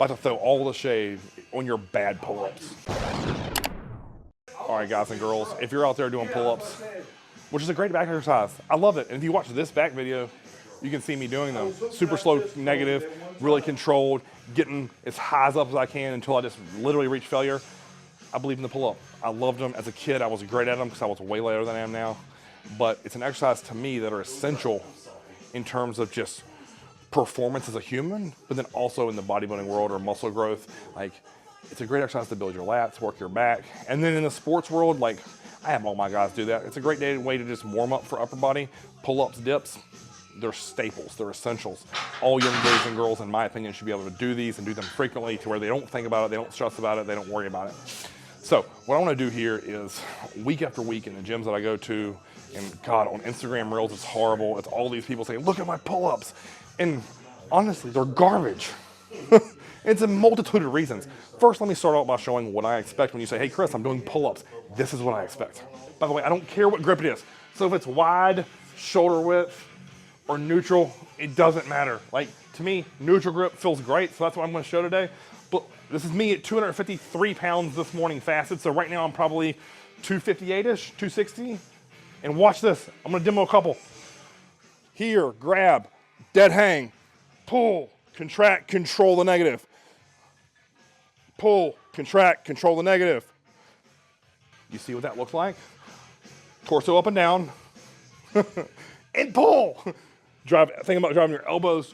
about to throw all the shade on your bad pull-ups. All right, guys and girls, if you're out there doing pull-ups, which is a great back exercise, I love it. And if you watch this back video, you can see me doing them. Super slow, negative, really controlled, getting as high up as I can until I just literally reach failure. I believe in the pull-up. I loved them as a kid. I was great at them because I was way later than I am now. But it's an exercise to me that are essential in terms of just performance as a human, but then also in the bodybuilding world or muscle growth. Like, it's a great exercise to build your lats, work your back. And then in the sports world, like, I have all my guys do that. It's a great way to just warm up for upper body. Pull-ups, dips, they're staples, they're essentials. All young boys and girls, in my opinion, should be able to do these and do them frequently to where they don't think about it, they don't stress about it, they don't worry about it. So what I want to do here is week after week in the gyms that I go to, and God, on Instagram Reels, it's horrible. It's all these people saying, look at my pull-ups. And honestly, they're garbage. It's a multitude of reasons. First, let me start out by showing what I expect when you say, hey, Chris, I'm doing pull-ups. This is what I expect. By the way, I don't care what grip it is. So if it's wide, shoulder width, or neutral, it doesn't matter. Like, to me, neutral grip feels great, so that's what I'm gonna show today. But this is me at 253 pounds this morning fasted, so right now I'm probably 258-ish, 260. And watch this, I'm gonna demo a couple. Here, grab, dead hang, pull, contract, control the negative. Pull, contract, control the negative. You see what that looks like? Torso up and down, and pull. Think about driving your elbows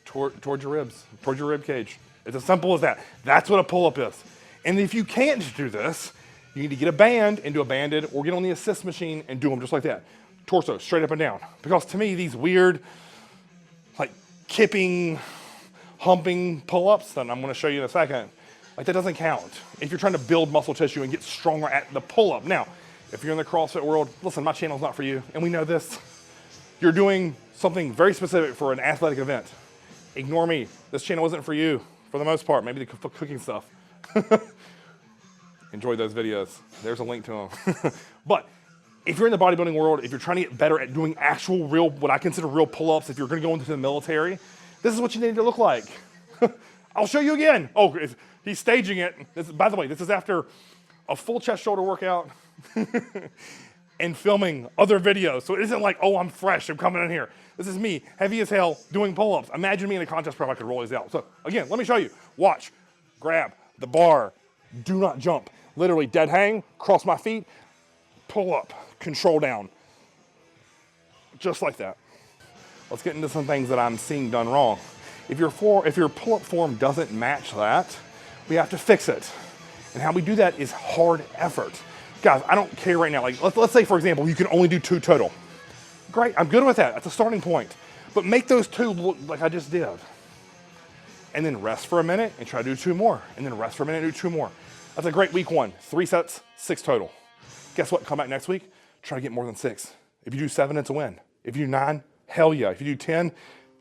towards your ribs, towards your rib cage. It's as simple as that. That's what a pull-up is. And if you can't do this, you need to get a band and do a banded, or get on the assist machine and do them just like that. Torso, straight up and down. Because to me, these weird, like kipping, humping pull-ups that I'm gonna show you in a second, like that doesn't count if you're trying to build muscle tissue and get stronger at the pull-up. Now, if you're in the CrossFit world, listen, my channel's not for you, and we know this. You're doing something very specific for an athletic event. Ignore me. This channel isn't for you, for the most part, maybe the cooking stuff. Enjoy those videos. There's a link to them. But if you're in the bodybuilding world, if you're trying to get better at doing actual real, what I consider real pull-ups, if you're gonna go into the military, this is what you need to look like. I'll show you again. Oh, he's staging it. By the way, this is after a full chest shoulder workout and filming other videos. So it isn't like, oh, I'm fresh, I'm coming in here. This is me, heavy as hell, doing pull-ups. Imagine me in a contest prep, I could roll these out. So again, let me show you. Watch, grab the bar, do not jump. Literally dead hang, cross my feet, pull up, control down. Just like that. Let's get into some things that I'm seeing done wrong. If your pull-up form doesn't match that, we have to fix it. And how we do that is hard effort. Guys, I don't care right now. Like, let's say, for example, you can only do 2 total. Great, I'm good with that. That's a starting point. But make those 2 look like I just did. And then rest for a minute and try to do 2 more. And then rest for a minute and do 2 more. That's a great week 1. 3 sets, 6 total. Guess what? Come back next week, try to get more than 6. If you do 7, it's a win. If you do 9, hell yeah. If you do 10,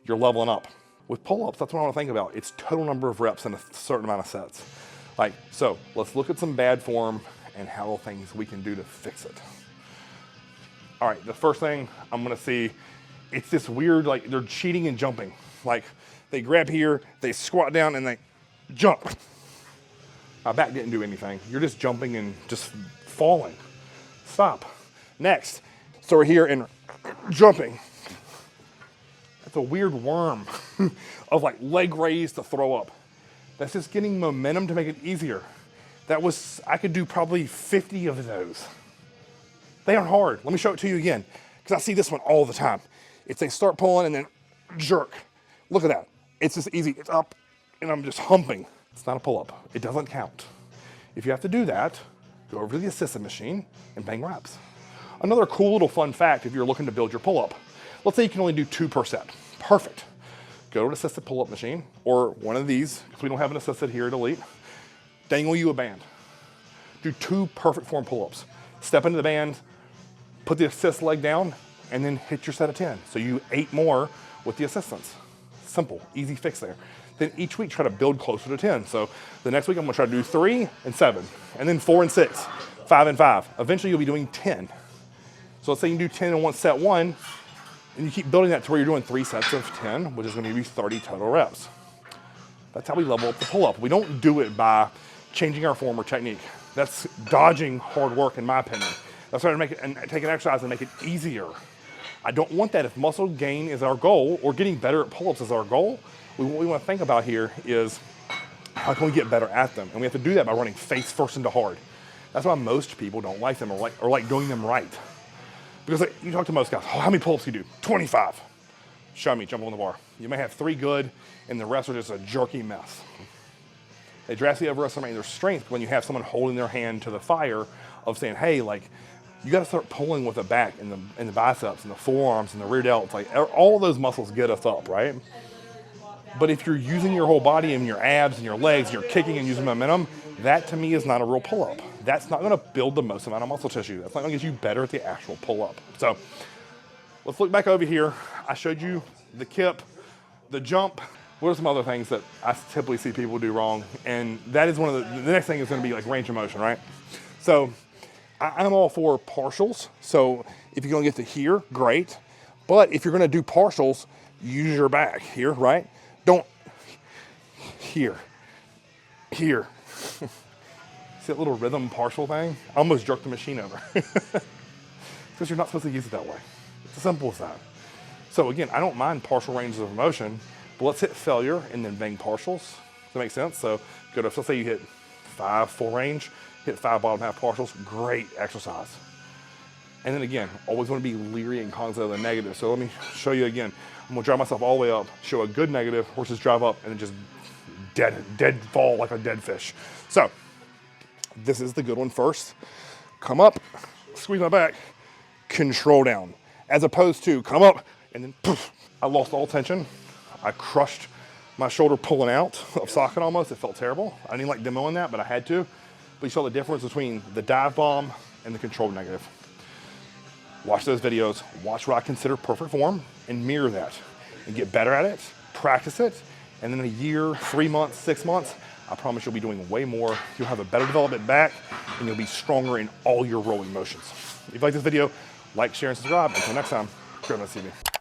you're leveling up. With pull-ups, that's what I want to think about. It's total number of reps in a certain amount of sets. Like, so let's look at some bad form and how things we can do to fix it. All right, the first thing I'm gonna see, it's this weird, like they're cheating and jumping. Like they grab here, they squat down and they jump. My back didn't do anything. You're just jumping and just falling. Stop. Next, so we're here and jumping. That's a weird worm of like leg raise to throw up. That's just getting momentum to make it easier. I could do probably 50 of those. They aren't hard. Let me show it to you again, because I see this one all the time. It's they start pulling and then jerk. Look at that. It's just easy. It's up and I'm just humping. It's not a pull-up. It doesn't count. If you have to do that, go over to the assisted machine and bang reps. Another cool little fun fact if you're looking to build your pull-up. Let's say you can only do 2 per set. Perfect. Go to an assisted pull-up machine or one of these, because we don't have an assisted here at Elite. Dangle you a band. Do 2 perfect form pull-ups. Step into the band, put the assist leg down, and then hit your set of 10. So you 8 more with the assistance. Simple, easy fix there. Then each week try to build closer to 10. So the next week I'm gonna try to do 3 and 7, and then 4 and 6, 5 and 5. Eventually you'll be doing 10. So let's say you can do 10 in set 1, and you keep building that to where you're doing 3 sets of 10, which is gonna give you 30 total reps. That's how we level up the pull-up. We don't do it by changing our form or technique. That's dodging hard work, in my opinion. That's why I make it and take an exercise and make it easier. I don't want that. If muscle gain is our goal, or getting better at pull-ups is our goal, what we want to think about here is how can we get better at them? And we have to do that by running face first into hard. That's why most people don't like them or like doing them right. Because like, you talk to most guys, oh, how many pull-ups do you do? 25. Show me, jump on the bar. You may have 3 good, and the rest are just a jerky mess. They drastically overestimate their strength when you have someone holding their hand to the fire of saying, hey, like, you got to start pulling with the back and the biceps and the forearms and the rear delts. Like, all of those muscles get us up, right? But if you're using your whole body and your abs and your legs, and you're kicking and using momentum, that to me is not a real pull-up. That's not gonna build the most amount of muscle tissue. That's not gonna get you better at the actual pull-up. So let's look back over here. I showed you the kip, the jump. What are some other things that I typically see people do wrong? And that is one of the next thing is gonna be like range of motion, right? So I'm all for partials. So if you're gonna get to here, great. But if you're gonna do partials, use your back here, right? Don't here. See that little rhythm partial thing? I almost jerked the machine over. Because you're not supposed to use it that way. It's as simple as that. So again, I don't mind partial ranges of motion, but let's hit failure and then bang partials. Does that make sense? So go to, let's say you hit 5 full range, hit 5 bottom half partials, great exercise. And then again, always want to be leery and cognizant of the negative. So let me show you again. I'm gonna drive myself all the way up, show a good negative, horses drive up, and then just dead fall like a dead fish. So this is the good one first. Come up, squeeze my back, control down. As opposed to come up, and then poof, I lost all tension. I crushed my shoulder pulling out of socket almost. It felt terrible. I didn't like demoing that, but I had to. But you saw the difference between the dive bomb and the controlled negative. Watch those videos, watch what I consider perfect form, and mirror that, and get better at it, practice it, and then in a year, 3 months, 6 months, I promise you'll be doing way more. You'll have a better development back, and you'll be stronger in all your rolling motions. If you like this video, like, share, and subscribe. Until next time, go to see me.